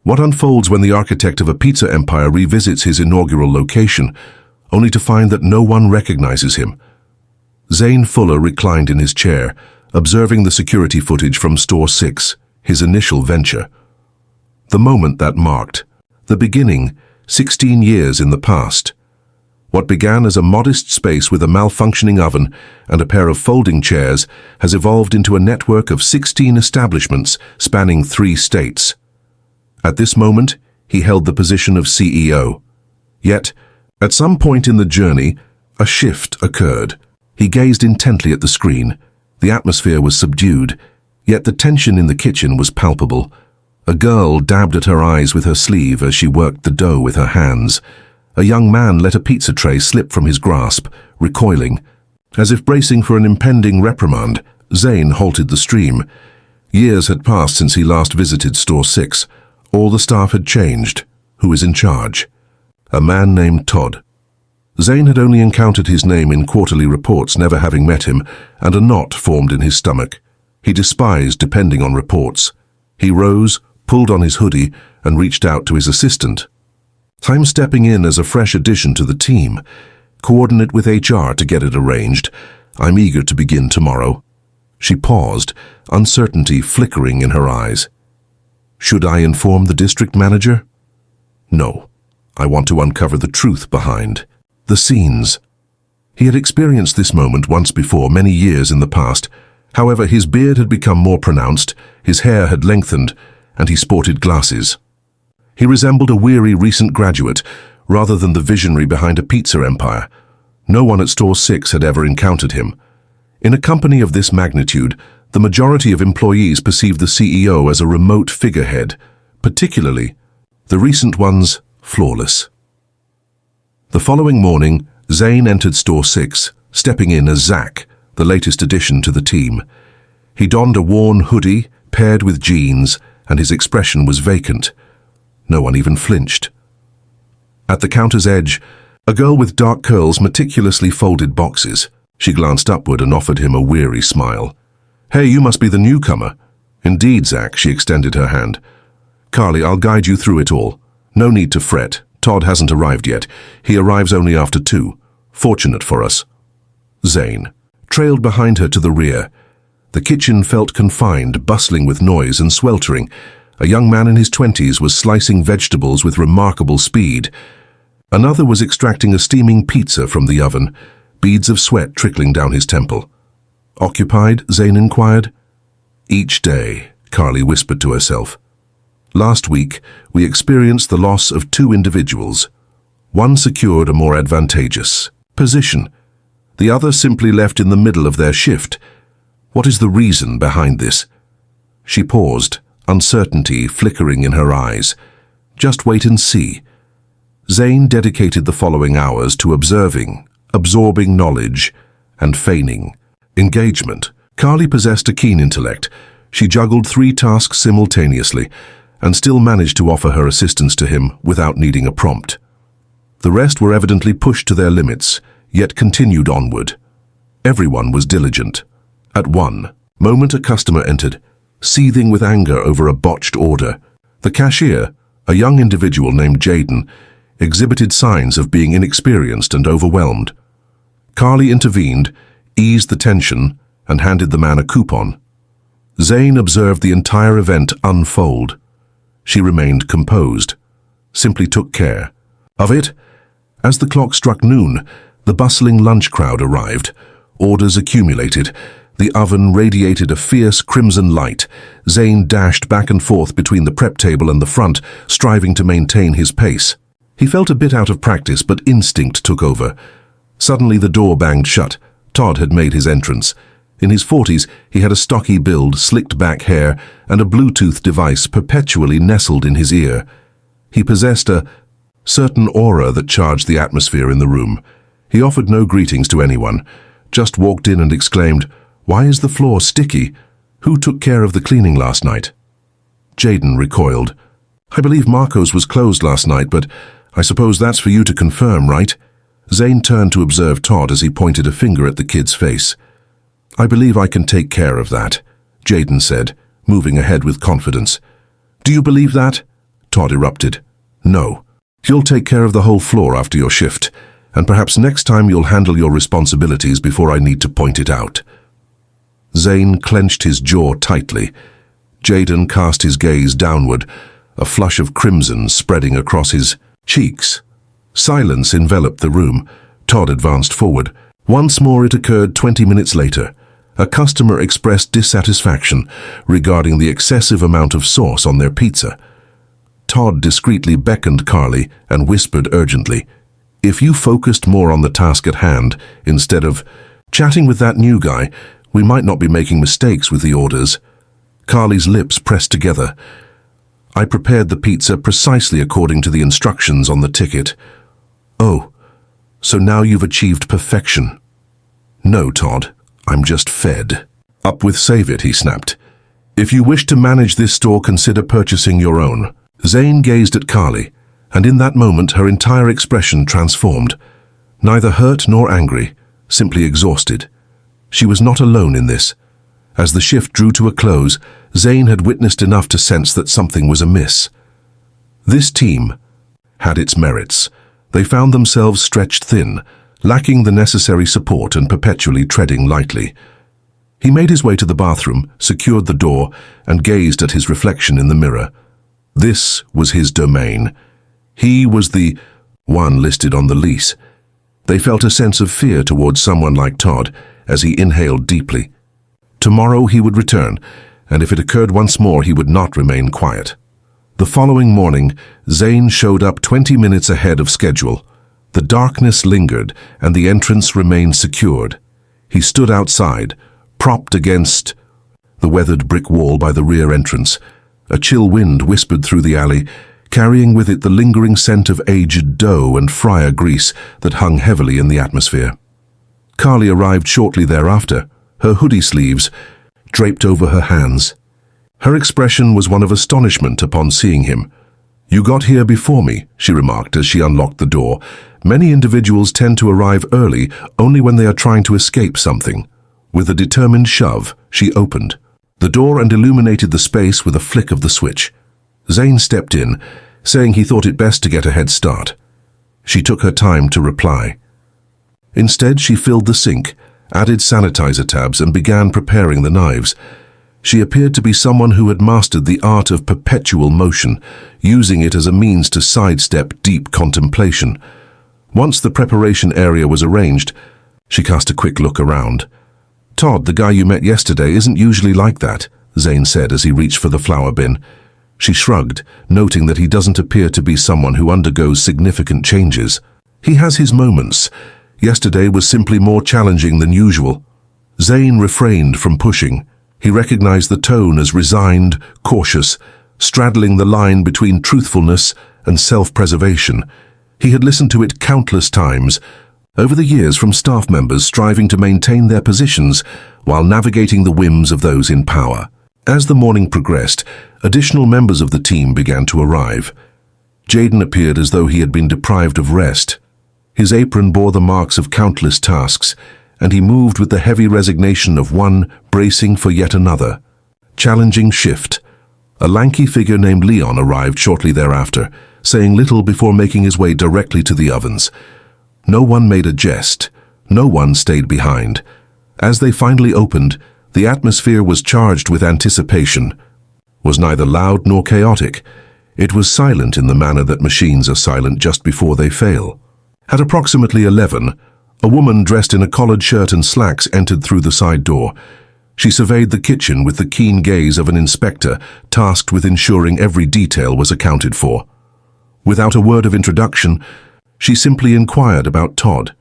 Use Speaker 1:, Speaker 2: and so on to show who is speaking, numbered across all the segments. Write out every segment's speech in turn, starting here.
Speaker 1: What unfolds when the architect of a pizza empire revisits his inaugural location, only to find that no one recognizes him? Zane Fuller reclined in his chair, observing the security footage from Store 6, his initial venture. The moment that marked, the beginning, 16 years in the past. What began as a modest space with a malfunctioning oven and a pair of folding chairs has evolved into a network of 16 establishments spanning 3 states. At this moment, he held the position of CEO. Yet, at some point in the journey, a shift occurred. He gazed intently at the screen. The atmosphere was subdued, yet the tension in the kitchen was palpable. A girl dabbed at her eyes with her sleeve as she worked the dough with her hands. A young man let a pizza tray slip from his grasp, recoiling. As if bracing for an impending reprimand, Zane halted the stream. Years had passed since he last visited Store 6. All the staff had changed. Who is in charge? A man named Todd. Zane had only encountered his name in quarterly reports, never having met him, and a knot formed in his stomach. He despised depending on reports. He rose, pulled on his hoodie, and reached out to his assistant. "I'm stepping in as a fresh addition to the team. Coordinate with HR to get it arranged. I'm eager to begin tomorrow." She paused, uncertainty flickering in her eyes. "Should I inform the district manager?" "No. I want to uncover the truth behind the scenes." He had experienced this moment once before, many years in the past. However, his beard had become more pronounced, his hair had lengthened, and he sported glasses. He resembled a weary recent graduate, rather than the visionary behind a pizza empire. No one at Store 6 had ever encountered him. In a company of this magnitude, the majority of employees perceived the CEO as a remote figurehead, particularly the recent ones flawless. The following morning, Zane entered Store 6, stepping in as Zach, the latest addition to the team. He donned a worn hoodie, paired with jeans, and his expression was vacant. No one even flinched. At the counter's edge, a girl with dark curls meticulously folded boxes. She glanced upward and offered him a weary smile. "Hey, you must be the newcomer." "Indeed, Zach," she extended her hand. "Carly, I'll guide you through it all. No need to fret. Todd hasn't arrived yet. He arrives only after 2. Fortunate for us." Zane trailed behind her to the rear. The kitchen felt confined, bustling with noise and sweltering. A young man in his 20s was slicing vegetables with remarkable speed. Another was extracting a steaming pizza from the oven, beads of sweat trickling down his temple. "Occupied?" Zane inquired. "Each day," Carly whispered to herself. "Last week, we experienced the loss of 2 individuals. One secured a more advantageous position. The other simply left in the middle of their shift. What is the reason behind this?" She paused, uncertainty flickering in her eyes. Just wait and see. Zane dedicated the following hours to observing, absorbing knowledge, and feigning engagement. Carly possessed a keen intellect. She juggled 3 tasks simultaneously, and still managed to offer her assistance to him without needing a prompt. The rest were evidently pushed to their limits, yet continued onward. Everyone was diligent. At one moment, a customer entered, seething with anger over a botched order. The cashier, a young individual named Jaden, exhibited signs of being inexperienced and overwhelmed. Carly intervened, eased the tension, and handed the man a coupon. Zane observed the entire event unfold. She remained composed, simply took care of it. As the clock struck noon, the bustling lunch crowd arrived. Orders accumulated. The oven radiated a fierce crimson light. Zane dashed back and forth between the prep table and the front, striving to maintain his pace. He felt a bit out of practice, but instinct took over. Suddenly the door banged shut. Todd had made his entrance. In his 40s, he had a stocky build, slicked back hair, and a Bluetooth device perpetually nestled in his ear. He possessed a certain aura that charged the atmosphere in the room. He offered no greetings to anyone, just walked in and exclaimed, "Why is the floor sticky? Who took care of the cleaning last night?" Jaden recoiled. "I believe Marco's was closed last night, but I suppose that's for you to confirm, right?" Zane turned to observe Todd as he pointed a finger at the kid's face. "I believe I can take care of that," Jaden said, moving ahead with confidence. "Do you believe that?" Todd erupted. "No. You'll take care of the whole floor after your shift, and perhaps next time you'll handle your responsibilities before I need to point it out." Zane clenched his jaw tightly. Jaden cast his gaze downward, a flush of crimson spreading across his cheeks. Silence enveloped the room. Todd advanced forward. Once more it occurred 20 minutes later. A customer expressed dissatisfaction regarding the excessive amount of sauce on their pizza. Todd discreetly beckoned Carly and whispered urgently, "If you focused more on the task at hand, instead of chatting with that new guy, we might not be making mistakes with the orders." Carly's lips pressed together. "I prepared the pizza precisely according to the instructions on the ticket." "Oh, so now you've achieved perfection." "No, Todd, I'm just fed." "Up with Save It," he snapped. "If you wish to manage this store, consider purchasing your own." Zane gazed at Carly, and in that moment her entire expression transformed. Neither hurt nor angry, simply exhausted. She was not alone in this. As the shift drew to a close, Zane had witnessed enough to sense that something was amiss. This team had its merits. They found themselves stretched thin, lacking the necessary support and perpetually treading lightly. He made his way to the bathroom, secured the door, and gazed at his reflection in the mirror. This was his domain. He was the one listed on the lease. They felt a sense of fear towards someone like Todd as he inhaled deeply. Tomorrow he would return, and if it occurred once more, he would not remain quiet. The following morning, Zane showed up 20 minutes ahead of schedule. The darkness lingered, and the entrance remained secured. He stood outside, propped against the weathered brick wall by the rear entrance. A chill wind whispered through the alley, carrying with it the lingering scent of aged dough and fryer grease that hung heavily in the atmosphere. Carly arrived shortly thereafter, her hoodie sleeves draped over her hands. Her expression was one of astonishment upon seeing him. "You got here before me," she remarked as she unlocked the door. "Many individuals tend to arrive early only when they are trying to escape something." With a determined shove, she opened the door and illuminated the space with a flick of the switch. Zane stepped in, saying he thought it best to get a head start. She took her time to reply. Instead, she filled the sink, added sanitizer tabs, and began preparing the knives. She appeared to be someone who had mastered the art of perpetual motion, using it as a means to sidestep deep contemplation. Once the preparation area was arranged, she cast a quick look around. "Todd, the guy you met yesterday, isn't usually like that," Zane said as he reached for the flour bin. She shrugged, noting that he doesn't appear to be someone who undergoes significant changes. "He has his moments. Yesterday was simply more challenging than usual." Zane refrained from pushing. He recognized the tone as resigned, cautious, straddling the line between truthfulness and self-preservation. He had listened to it countless times over the years from staff members striving to maintain their positions while navigating the whims of those in power. As the morning progressed, additional members of the team began to arrive. Jaden appeared as though he had been deprived of rest. His apron bore the marks of countless tasks, and he moved with the heavy resignation of one bracing for yet another. Challenging shift. A lanky figure named Leon arrived shortly thereafter, saying little before making his way directly to the ovens. No one made a jest. No one stayed behind. As they finally opened, the atmosphere was charged with anticipation. Was neither loud nor chaotic. It was silent in the manner that machines are silent just before they fail. At approximately 11, a woman dressed in a collared shirt and slacks entered through the side door. She surveyed the kitchen with the keen gaze of an inspector tasked with ensuring every detail was accounted for. Without a word of introduction, she simply inquired about Todd.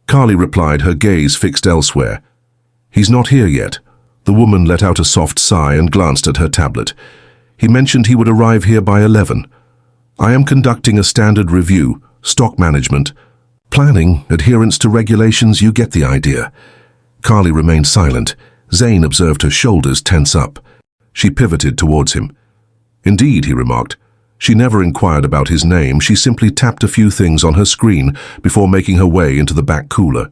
Speaker 1: Carly replied, her gaze fixed elsewhere. "He's not here yet." The woman let out a soft sigh and glanced at her tablet. "He mentioned he would arrive here by 11. I am conducting a standard review, stock management, planning, adherence to regulations, you get the idea." Carly remained silent. Zane observed her shoulders tense up. She pivoted towards him. "Indeed," he remarked. She never inquired about his name. She simply tapped a few things on her screen before making her way into the back cooler.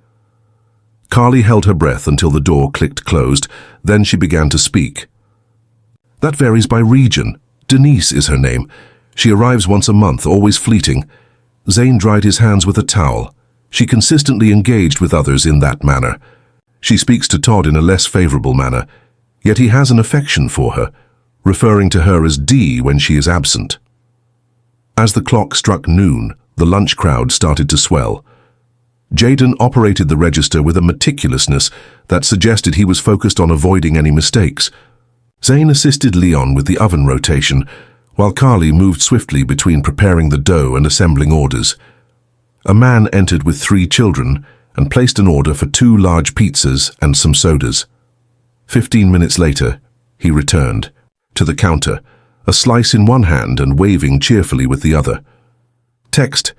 Speaker 1: Carly held her breath until the door clicked closed. Then she began to speak. "That varies by region. Denise is her name. She arrives once a month, always fleeting. Zane dried his hands with a towel. She consistently engaged with others in that manner. She speaks to Todd in a less favorable manner, yet he has an affection for her, referring to her as Dee when she is absent. As the clock struck noon, the lunch crowd started to swell. Jaden operated the register with a meticulousness that suggested he was focused on avoiding any mistakes. Zane assisted Leon with the oven rotation, while Carly moved swiftly between preparing the dough and assembling orders. A man entered with 3 children and placed an order for 2 large pizzas and some sodas. 15 minutes later, he returned to the counter, a slice in one hand and waving cheerfully with the other. "Text.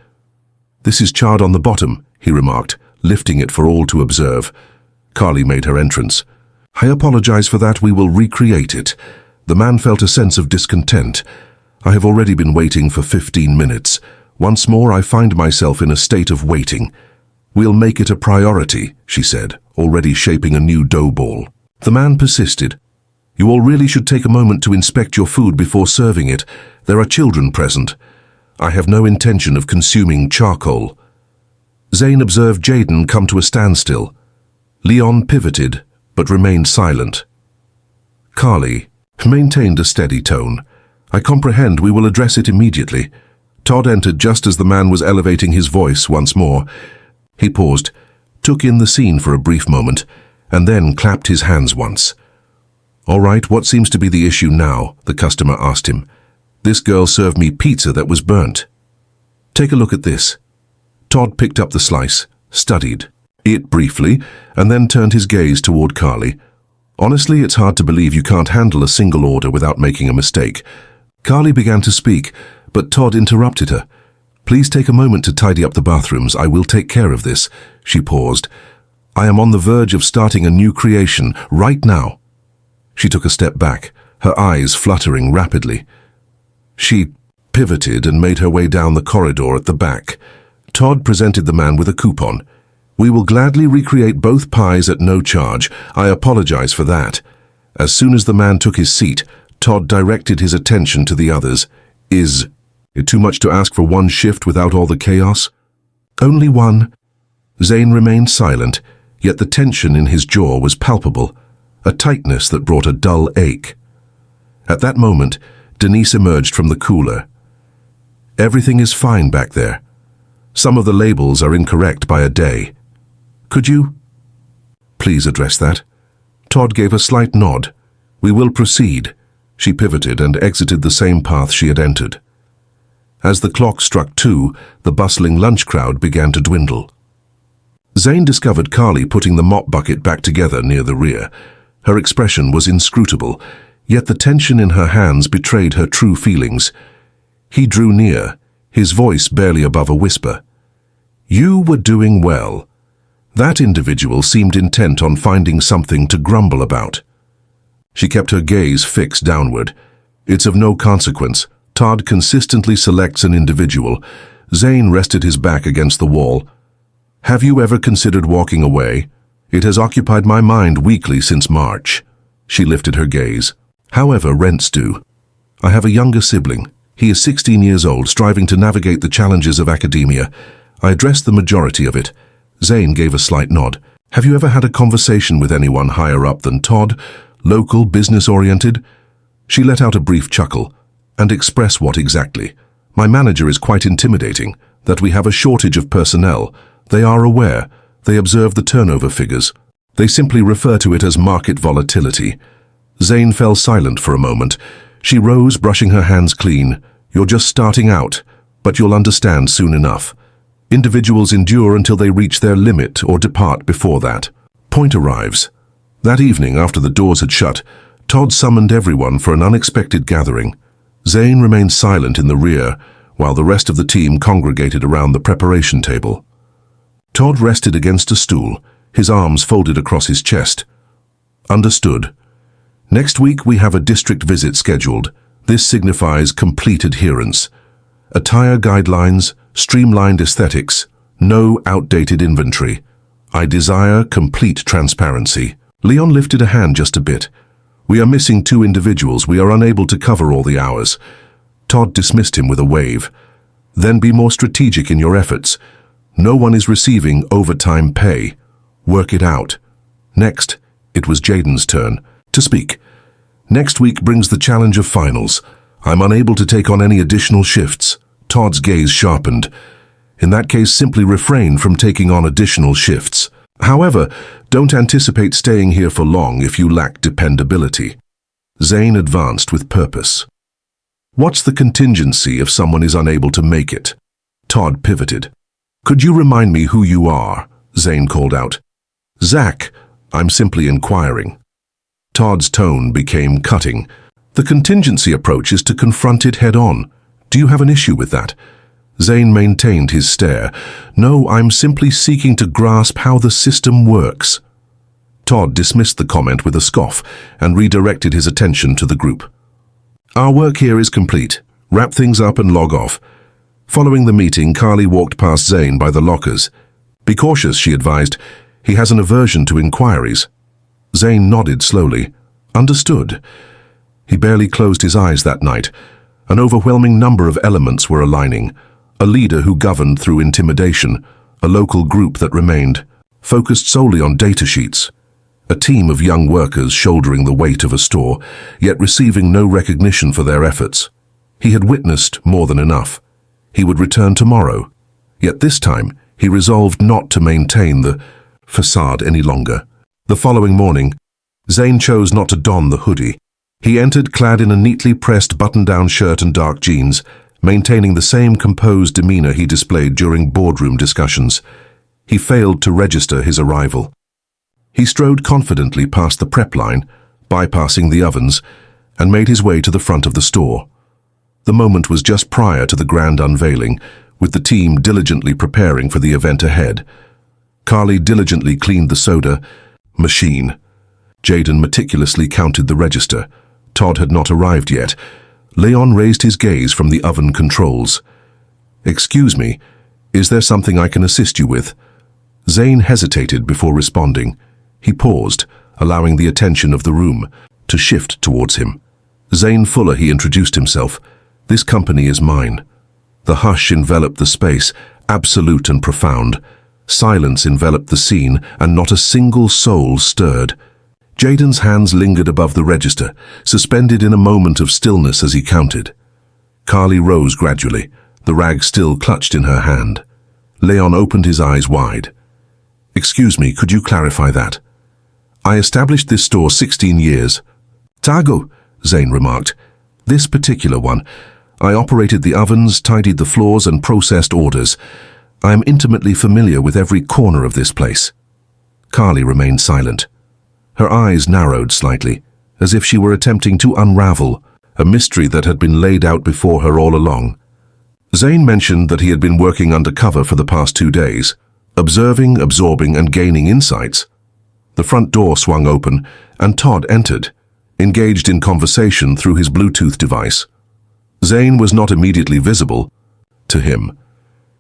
Speaker 1: This is charred on the bottom," he remarked, lifting it for all to observe. Carly made her entrance. "I apologize for that. We will recreate it." The man felt a sense of discontent. "I have already been waiting for 15 minutes. Once more, I find myself in a state of waiting." "We'll make it a priority," she said, already shaping a new dough ball. The man persisted. "You all really should take a moment to inspect your food before serving it. There are children present. I have no intention of consuming charcoal." Zane observed Jaden come to a standstill. Leon pivoted, but remained silent. Carly maintained a steady tone. "I comprehend. We will address it immediately." Todd entered just as the man was elevating his voice once more. He paused, took in the scene for a brief moment, and then clapped his hands once. "All right, what seems to be the issue now?" the customer asked him. "This girl served me pizza that was burnt." "Take a look at this." Todd picked up the slice, studied it briefly, and then turned his gaze toward Carly. "Honestly, it's hard to believe you can't handle a single order without making a mistake." Carly began to speak, but Todd interrupted her. "Please take a moment to tidy up the bathrooms. I will take care of this." She paused. "I am on the verge of starting a new creation right now." She took a step back, her eyes fluttering rapidly. She pivoted and made her way down the corridor at the back. Todd presented the man with a coupon. "We will gladly recreate both pies at no charge. I apologize for that." As soon as the man took his seat, Todd directed his attention to the others. "Is it too much to ask for one shift without all the chaos?" "Only one." Zane remained silent, yet the tension in his jaw was palpable, a tightness that brought a dull ache. At that moment, Denise emerged from the cooler. "Everything is fine back there. Some of the labels are incorrect by a day. Could you please address that?" Todd gave a slight nod. "We will proceed." She pivoted and exited the same path she had entered. As the clock struck 2, the bustling lunch crowd began to dwindle. Zane discovered Carly putting the mop bucket back together near the rear. Her expression was inscrutable, yet the tension in her hands betrayed her true feelings. He drew near, his voice barely above a whisper. "You were doing well." That individual seemed intent on finding something to grumble about. She kept her gaze fixed downward. "It's of no consequence. Todd consistently selects an individual." Zane rested his back against the wall. "Have you ever considered walking away? It has occupied my mind weekly since March." She lifted her gaze. "However, rents do. I have a younger sibling. He is 16 years old, striving to navigate the challenges of academia. I addressed the majority of it." Zane gave a slight nod. "Have you ever had a conversation with anyone higher up than Todd? Local, business-oriented?" She let out a brief chuckle. "And express what exactly?" "My manager is quite intimidating, that we have a shortage of personnel. They are aware. They observe the turnover figures. They simply refer to it as market volatility." Zane fell silent for a moment. She rose, brushing her hands clean. "You're just starting out, but you'll understand soon enough. Individuals endure until they reach their limit or depart before that. Point arrives." That evening, after the doors had shut, Todd summoned everyone for an unexpected gathering. Zane remained silent in the rear, while the rest of the team congregated around the preparation table. Todd rested against a stool, his arms folded across his chest. "Understood. Next week we have a district visit scheduled. This signifies complete adherence. Attire guidelines, streamlined aesthetics, no outdated inventory. I desire complete transparency." Leon lifted a hand just a bit. "We are missing 2 individuals. We are unable to cover all the hours." Todd dismissed him with a wave. Then be more strategic in your efforts. No one is receiving overtime pay. Work it out. Next, it was Jaden's turn to speak. Next week brings the challenge of finals. I'm unable to take on any additional shifts. Todd's gaze sharpened. In that case, simply refrain from taking on additional shifts. However, don't anticipate staying here for long if you lack dependability. Zane advanced with purpose. What's the contingency if someone is unable to make it? Todd pivoted. Could you remind me who you are? Zane called out. Zach, I'm simply inquiring. Todd's tone became cutting. The contingency approach is to confront it head-on. Do you have an issue with that? Zane maintained his stare. No, I'm simply seeking to grasp how the system works. Todd dismissed the comment with a scoff and redirected his attention to the group. Our work here is complete. Wrap things up and log off. Following the meeting, Carly walked past Zane by the lockers. Be cautious, she advised. He has an aversion to inquiries. Zane nodded slowly. Understood. He barely closed his eyes that night. An overwhelming number of elements were aligning. A leader who governed through intimidation, a local group that remained, focused solely on data sheets, a team of young workers shouldering the weight of a store, yet receiving no recognition for their efforts. He had witnessed more than enough. He would return tomorrow, yet this time he resolved not to maintain the facade any longer. The following morning, Zane chose not to don the hoodie. He entered clad in a neatly pressed button-down shirt and dark jeans, maintaining the same composed demeanor he displayed during boardroom discussions. He failed to register his arrival. He strode confidently past the prep line, bypassing the ovens, and made his way to the front of the store. The moment was just prior to the grand unveiling, with the team diligently preparing for the event ahead. Carly diligently cleaned the soda machine. Jaden meticulously counted the register. Todd had not arrived yet. Leon raised his gaze from the oven controls. Excuse me, is there something I can assist you with? Zane hesitated before responding. He paused, allowing the attention of the room to shift towards him. Zane Fuller, he introduced himself. This company is mine. The hush enveloped the space, absolute and profound. Silence enveloped the scene, and not a single soul stirred. Jaden's hands lingered above the register, suspended in a moment of stillness as he counted. Carly rose gradually, the rag still clutched in her hand. Leon opened his eyes wide. Excuse me, could you clarify that? I established this store 16 years. Tago, Zane remarked. This particular one. I operated the ovens, tidied the floors, and processed orders. I am intimately familiar with every corner of this place. Carly remained silent. Her eyes narrowed slightly, as if she were attempting to unravel a mystery that had been laid out before her all along. Zane mentioned that he had been working undercover for the past 2 days, observing, absorbing, and gaining insights. The front door swung open, and Todd entered, engaged in conversation through his Bluetooth device. Zane was not immediately visible to him.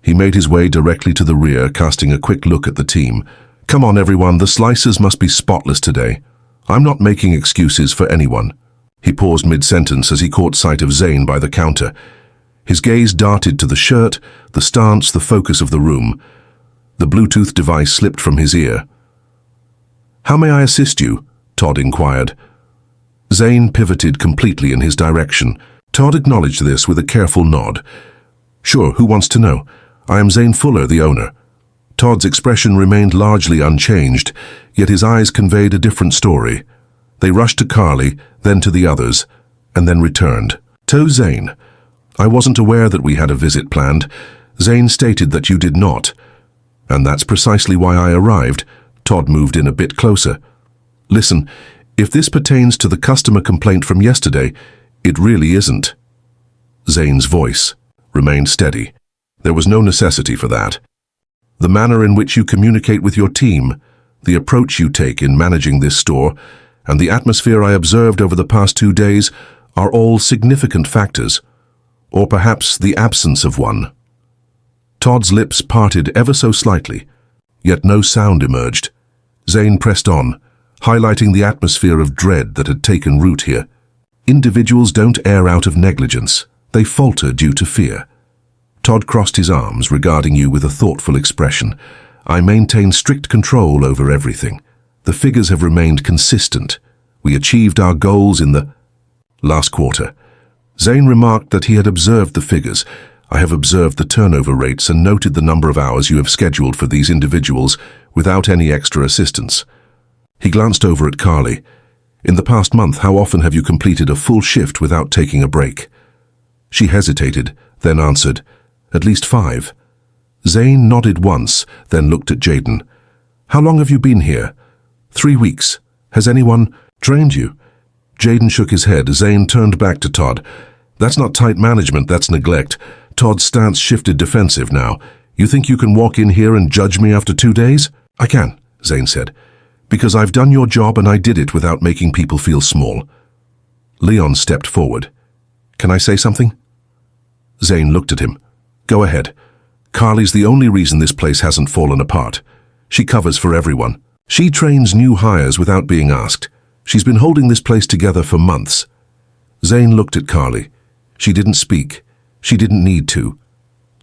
Speaker 1: He made his way directly to the rear, casting a quick look at the team. Come on, everyone, the slices must be spotless today. I'm not making excuses for anyone. He paused mid-sentence as he caught sight of Zane by the counter. His gaze darted to the shirt, the stance, the focus of the room. The Bluetooth device slipped from his ear. How may I assist you? Todd inquired. Zane pivoted completely in his direction. Todd acknowledged this with a careful nod. Sure, who wants to know? I am Zane Fuller, the owner. Todd's expression remained largely unchanged, yet his eyes conveyed a different story. They rushed to Carly, then to the others, and then returned. To Zane. I wasn't aware that we had a visit planned. Zane stated that you did not. And that's precisely why I arrived. Todd moved in a bit closer. Listen, if this pertains to the customer complaint from yesterday, it really isn't. Zane's voice remained steady. There was no necessity for that. The manner in which you communicate with your team, the approach you take in managing this store, and the atmosphere I observed over the past 2 days are all significant factors, or perhaps the absence of one. Todd's lips parted ever so slightly, yet no sound emerged. Zane pressed on, highlighting the atmosphere of dread that had taken root here. Individuals don't err out of negligence. They falter due to fear. Todd crossed his arms, regarding you with a thoughtful expression. I maintain strict control over everything. The figures have remained consistent. We achieved our goals in the last quarter. Zane remarked that he had observed the figures. I have observed the turnover rates and noted the number of hours you have scheduled for these individuals without any extra assistance. He glanced over at Carly. In the past month, how often have you completed a full shift without taking a break? She hesitated, then answered, at least 5. Zane nodded once, then looked at Jaden. How long have you been here? 3 weeks. Has anyone trained you? Jaden shook his head. Zane turned back to Todd. That's not tight management, that's neglect. Todd's stance shifted defensive now. You think you can walk in here and judge me after 2 days? I can, Zane said. Because I've done your job and I did it without making people feel small. Leon stepped forward. Can I say something? Zane looked at him. Go ahead. Carly's the only reason this place hasn't fallen apart. She covers for everyone. She trains new hires without being asked. She's been holding this place together for months. Zane looked at Carly. She didn't speak. She didn't need to.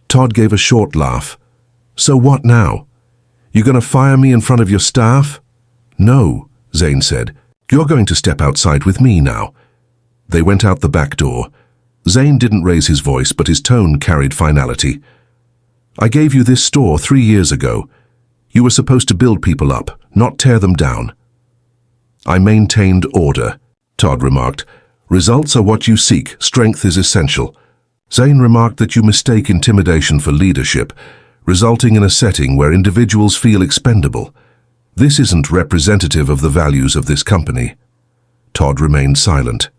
Speaker 1: Todd gave a short laugh. So what now? You gonna fire me in front of your staff? No, Zane said. You're going to step outside with me now. They went out the back door. Zane didn't raise his voice, but his tone carried finality. I gave you this store 3 years ago. You were supposed to build people up, not tear them down. I maintained order, Todd remarked. Results are what you seek. Strength is essential. Zane remarked that you mistake intimidation for leadership, resulting in a setting where individuals feel expendable. This isn't representative of the values of this company. Todd remained silent.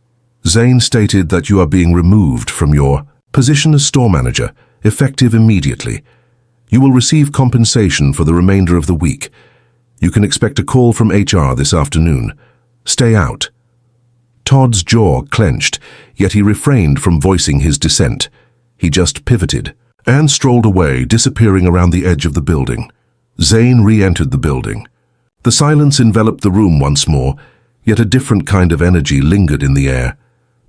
Speaker 1: Zane stated that you are being removed from your position as store manager, effective immediately. You will receive compensation for the remainder of the week. You can expect a call from HR this afternoon. Stay out. Todd's jaw clenched, yet he refrained from voicing his dissent. He just pivoted and strolled away, disappearing around the edge of the building. Zane re-entered the building. The silence enveloped the room once more, yet a different kind of energy lingered in the air.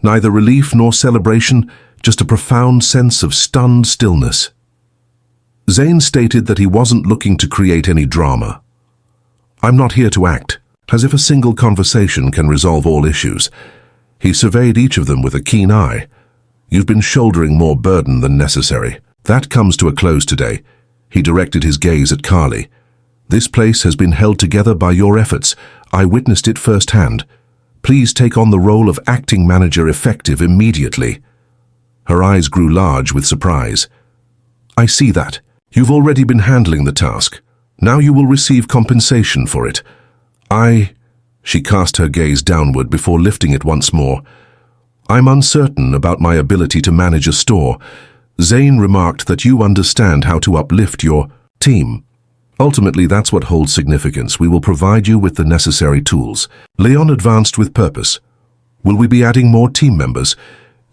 Speaker 1: Neither relief nor celebration, just a profound sense of stunned stillness. Zane stated that he wasn't looking to create any drama. I'm not here to act, as if a single conversation can resolve all issues. He surveyed each of them with a keen eye. You've been shouldering more burden than necessary. That comes to a close today. He directed his gaze at Carly. This place has been held together by your efforts. I witnessed it firsthand. Please take on the role of acting manager effective immediately. Her eyes grew large with surprise. I see that. You've already been handling the task. Now you will receive compensation for it. She cast her gaze downward before lifting it once more. I'm uncertain about my ability to manage a store. Zane remarked that you understand how to uplift your team. Ultimately, that's what holds significance. We will provide you with the necessary tools. Leon advanced with purpose. Will we be adding more team members?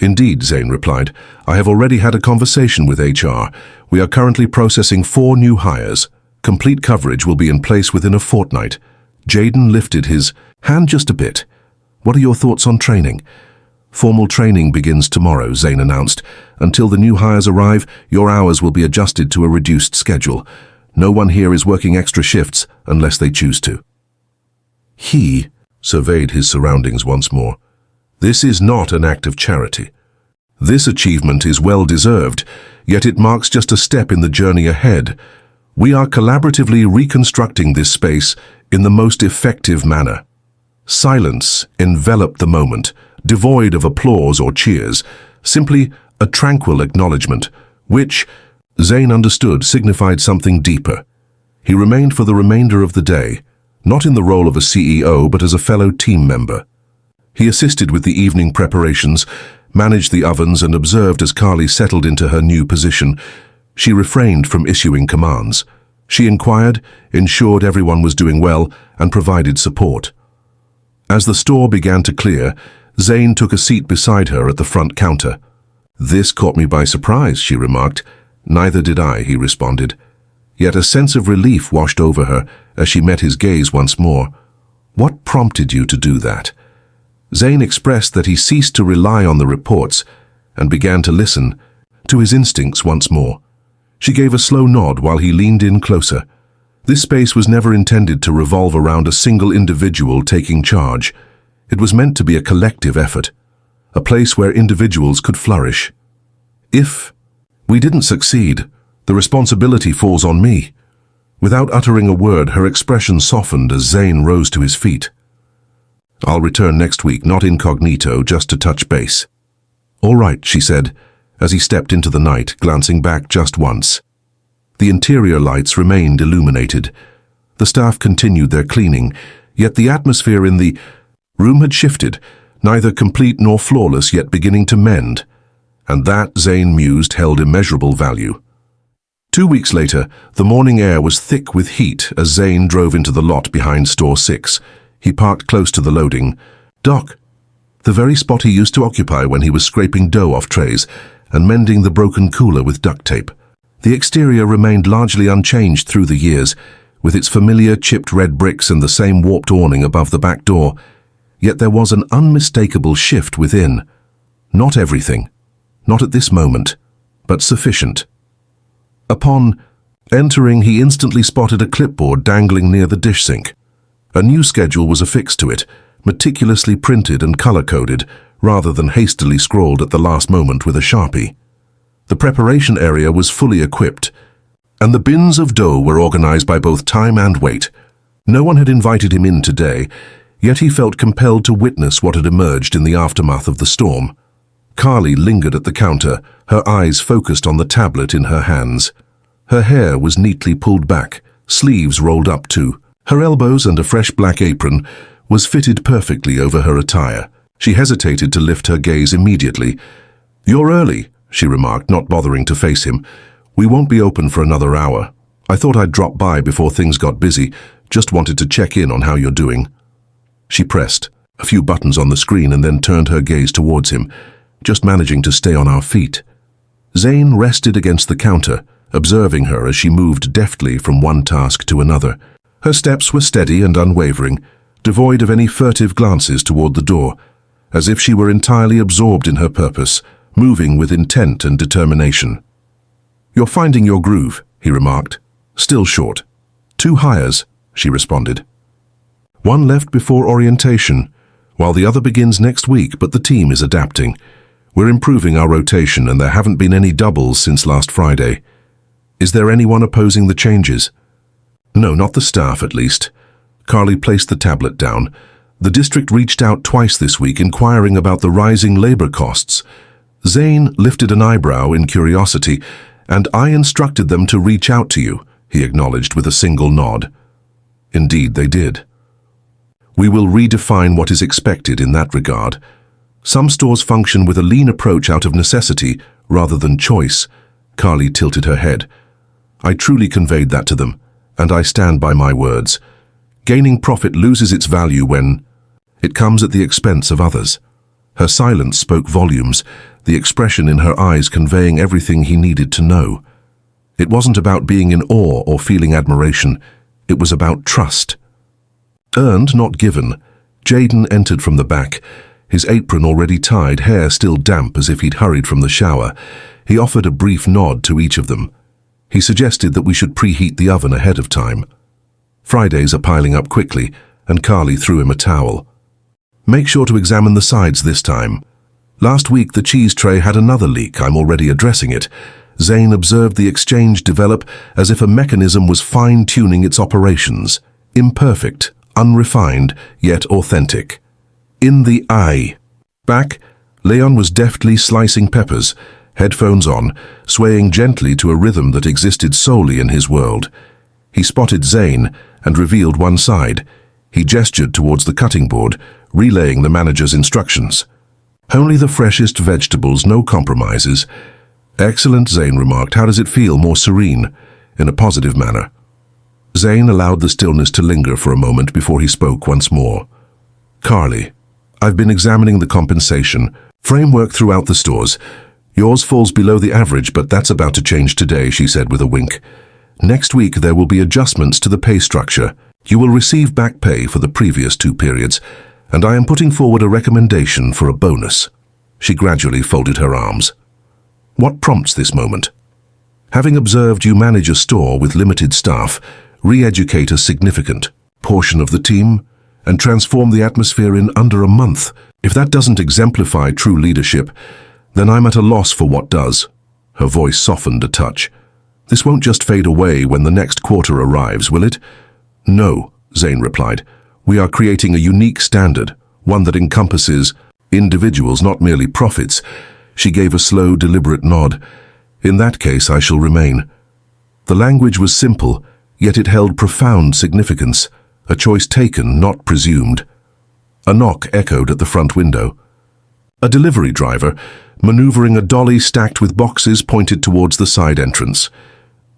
Speaker 1: Indeed, Zane replied. I have already had a conversation with HR. We are currently processing 4 new hires. Complete coverage will be in place within a fortnight. Jaden lifted his hand just a bit. What are your thoughts on training? Formal training begins tomorrow, Zane announced. Until the new hires arrive, your hours will be adjusted to a reduced schedule. No one here is working extra shifts unless they choose to. He surveyed his surroundings once more. This is not an act of charity. This achievement is well deserved, yet it marks just a step in the journey ahead. We are collaboratively reconstructing this space in the most effective manner. Silence enveloped the moment, devoid of applause or cheers, simply a tranquil acknowledgement, which, Zane understood, signified something deeper. He remained for the remainder of the day, not in the role of a CEO, but as a fellow team member. He assisted with the evening preparations, managed the ovens, and observed as Carly settled into her new position. She refrained from issuing commands. She inquired, ensured everyone was doing well, and provided support. As the store began to clear, Zane took a seat beside her at the front counter. This caught me by surprise, she remarked. Neither did I, he responded. Yet a sense of relief washed over her as she met his gaze once more. What prompted you to do that? Zane expressed that he ceased to rely on the reports and began to listen to his instincts once more. She gave a slow nod while he leaned in closer. This space was never intended to revolve around a single individual taking charge. It was meant to be a collective effort, a place where individuals could flourish. If we didn't succeed, the responsibility falls on me. Without uttering a word, her expression softened as Zane rose to his feet. I'll return next week, not incognito, just to touch base. All right, she said, as he stepped into the night, glancing back just once. The interior lights remained illuminated. The staff continued their cleaning, yet the atmosphere in the room had shifted, neither complete nor flawless, yet beginning to mend. And that, Zane mused, held immeasurable value. 2 weeks later, the morning air was thick with heat as Zane drove into the lot behind Store 6. He parked close to the loading dock, the very spot he used to occupy when he was scraping dough off trays and mending the broken cooler with duct tape. The exterior remained largely unchanged through the years, with its familiar chipped red bricks and the same warped awning above the back door, yet there was an unmistakable shift within. Not everything, not at this moment, but sufficient. Upon entering, he instantly spotted a clipboard dangling near the dish sink. A new schedule was affixed to it, meticulously printed and color-coded, rather than hastily scrawled at the last moment with a Sharpie. The preparation area was fully equipped, and the bins of dough were organized by both time and weight. No one had invited him in today, yet he felt compelled to witness what had emerged in the aftermath of the storm. Carly lingered at the counter, her eyes focused on the tablet in her hands. Her hair was neatly pulled back, sleeves rolled up too. Her elbows and a fresh black apron was fitted perfectly over her attire. She hesitated to lift her gaze immediately. "You're early," she remarked, not bothering to face him. "We won't be open for another hour. I thought I'd drop by before things got busy. Just wanted to check in on how you're doing." She pressed a few buttons on the screen and then turned her gaze towards him, just managing to stay on our feet. Zane rested against the counter, observing her as she moved deftly from one task to another. Her steps were steady and unwavering, devoid of any furtive glances toward the door, as if she were entirely absorbed in her purpose, moving with intent and determination. "You're finding your groove," he remarked. "Still short." "2 hires," she responded. "One left before orientation, while the other begins next week, but the team is adapting. We're improving our rotation and there haven't been any doubles since last Friday. Is there anyone opposing the changes?" "No, not the staff, at least." Carly placed the tablet down. "The district reached out twice this week inquiring about the rising labor costs." Zane lifted an eyebrow in curiosity. "And I instructed them to reach out to you," he acknowledged with a single nod. Indeed, they did. "We will redefine what is expected in that regard. Some stores function with a lean approach out of necessity rather than choice." Carly tilted her head. "I truly conveyed that to them, and I stand by my words. Gaining profit loses its value when it comes at the expense of others." Her silence spoke volumes, the expression in her eyes conveying everything he needed to know. It wasn't about being in awe or feeling admiration. It was about trust. Earned, not given. Jaden entered from the back, his apron already tied, hair still damp as if he'd hurried from the shower. He offered a brief nod to each of them. He suggested that we should preheat the oven ahead of time. Fridays are piling up quickly, and Carly threw him a towel. "Make sure to examine the sides this time. Last week the cheese tray had another leak. I'm already addressing it." Zane observed the exchange develop as if a mechanism was fine-tuning its operations. Imperfect, unrefined, yet authentic. In the eye. Back, Leon was deftly slicing peppers, headphones on, swaying gently to a rhythm that existed solely in his world. He spotted Zane and revealed one side. He gestured towards the cutting board, relaying the manager's instructions. "Only the freshest vegetables, no compromises." "Excellent," Zane remarked. "How does it feel? More serene?" In a positive manner. Zane allowed the stillness to linger for a moment before he spoke once more. "Carly, I've been examining the compensation framework throughout the stores. Yours falls below the average, but that's about to change today," she said with a wink. "Next week there will be adjustments to the pay structure. You will receive back pay for the previous 2 periods, and I am putting forward a recommendation for a bonus." She gradually folded her arms. What prompts this moment? Having observed you manage a store with limited staff, re-educate a significant portion of the team, and transform the atmosphere in under a month. If that doesn't exemplify true leadership, then I'm at a loss for what does. Her voice softened a touch. This won't just fade away when the next quarter arrives, will it? No, Zane replied. We are creating a unique standard, one that encompasses individuals, not merely profits. She gave a slow, deliberate nod. In that case, I shall remain. The language was simple, yet it held profound significance, a choice taken, not presumed. A knock echoed at the front window. A delivery driver, maneuvering a dolly stacked with boxes, pointed towards the side entrance.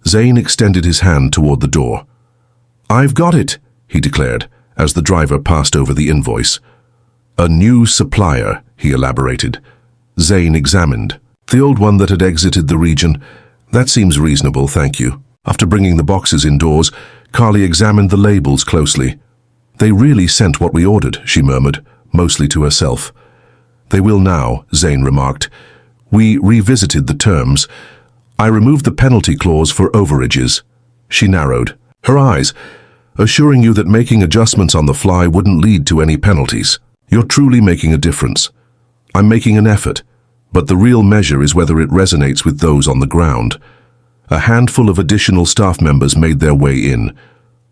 Speaker 1: Zane extended his hand toward the door. I've got it, he declared, as the driver passed over the invoice. A new supplier, he elaborated. Zane examined. The old one that had exited the region. That seems reasonable, thank you. After bringing the boxes indoors, Carly examined the labels closely. They really sent what we ordered, she murmured, mostly to herself. They will now, Zane remarked. We revisited the terms. I removed the penalty clause for overages. She narrowed her eyes, assuring you that making adjustments on the fly wouldn't lead to any penalties. You're truly making a difference. I'm making an effort, but the real measure is whether it resonates with those on the ground. A handful of additional staff members made their way in.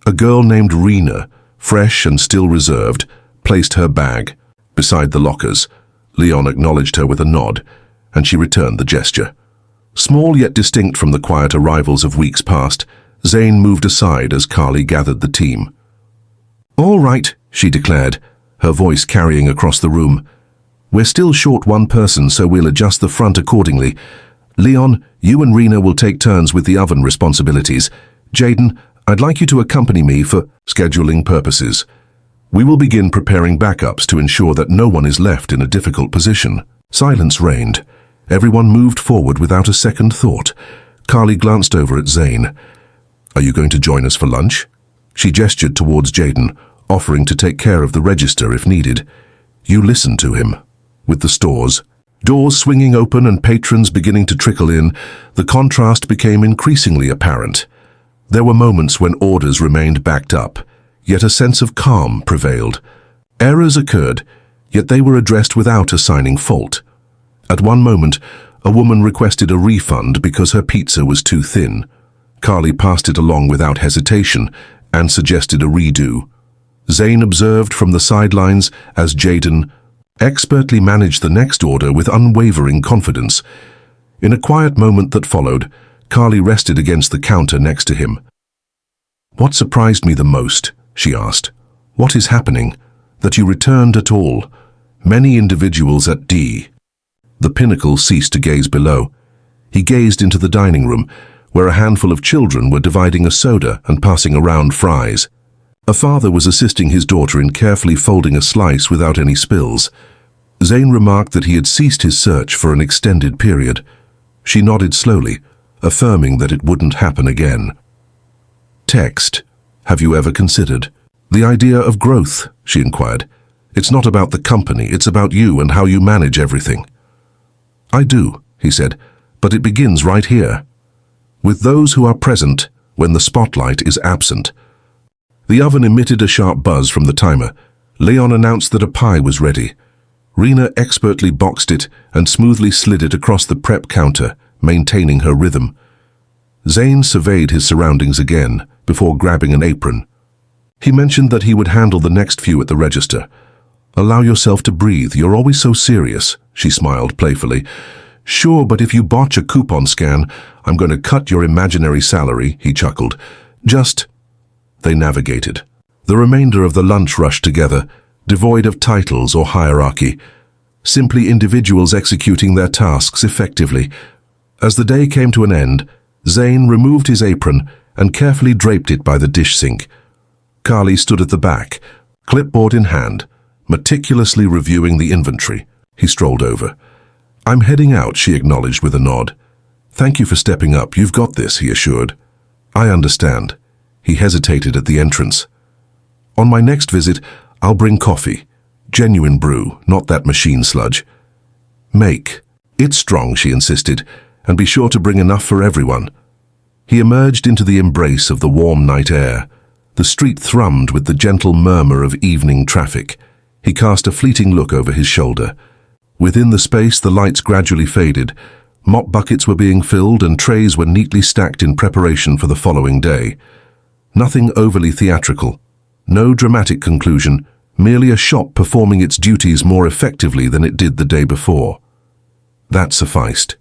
Speaker 1: A girl named Rena, fresh and still reserved, placed her bag beside the lockers. Leon acknowledged her with a nod, and she returned the gesture. Small yet distinct from the quiet arrivals of weeks past, Zane moved aside as Carly gathered the team. All right, she declared, her voice carrying across the room. We're still short one person, so we'll adjust the front accordingly. Leon, you and Rena will take turns with the oven responsibilities. Jaden, I'd like you to accompany me for scheduling purposes. We will begin preparing backups to ensure that no one is left in a difficult position. Silence reigned. Everyone moved forward without a second thought. Carly glanced over at Zane. Are you going to join us for lunch? She gestured towards Jaden, offering to take care of the register if needed. You listened to him. With the stores, doors swinging open and patrons beginning to trickle in, the contrast became increasingly apparent. There were moments when orders remained backed up, yet a sense of calm prevailed. Errors occurred, yet they were addressed without assigning fault. At one moment, a woman requested a refund because her pizza was too thin. Carly passed it along without hesitation and suggested a redo. Zane observed from the sidelines as Jaden expertly managed the next order with unwavering confidence. In a quiet moment that followed, Carly rested against the counter next to him. What surprised me the most, she asked. What is happening? That you returned at all. Many individuals at D. The Pinnacle ceased to gaze below. He gazed into the dining room, where a handful of children were dividing a soda and passing around fries. A father was assisting his daughter in carefully folding a slice without any spills. Zane remarked that he had ceased his search for an extended period. She nodded slowly, affirming that it wouldn't happen again. Text. Have you ever considered the idea of growth? She inquired. It's not about the company, it's about you and how you manage everything. I do, he said, but it begins right here. With those who are present when the spotlight is absent. The oven emitted a sharp buzz from the timer. Leon announced that a pie was ready. Rena expertly boxed it and smoothly slid it across the prep counter, maintaining her rhythm. Zane surveyed his surroundings again before grabbing an apron. He mentioned that he would handle the next few at the register. Allow yourself to breathe, you're always so serious, she smiled playfully. Sure, but if you botch a coupon scan, I'm going to cut your imaginary salary, he chuckled. Just... They navigated. The remainder of the lunch rushed together, devoid of titles or hierarchy. Simply individuals executing their tasks effectively. As the day came to an end, Zane removed his apron and carefully draped it by the dish sink. Carly stood at the back, clipboard in hand, meticulously reviewing the inventory. He strolled over. I'm heading out, she acknowledged with a nod. Thank you for stepping up, you've got this, he assured. I understand. He hesitated at the entrance. On my next visit, I'll bring coffee. Genuine brew, not that machine sludge. Make. It's strong, she insisted, and be sure to bring enough for everyone. He emerged into the embrace of the warm night air. The street thrummed with the gentle murmur of evening traffic. He cast a fleeting look over his shoulder. Within the space, the lights gradually faded. Mop buckets were being filled and trays were neatly stacked in preparation for the following day. Nothing overly theatrical. No dramatic conclusion, merely a shop performing its duties more effectively than it did the day before. That sufficed.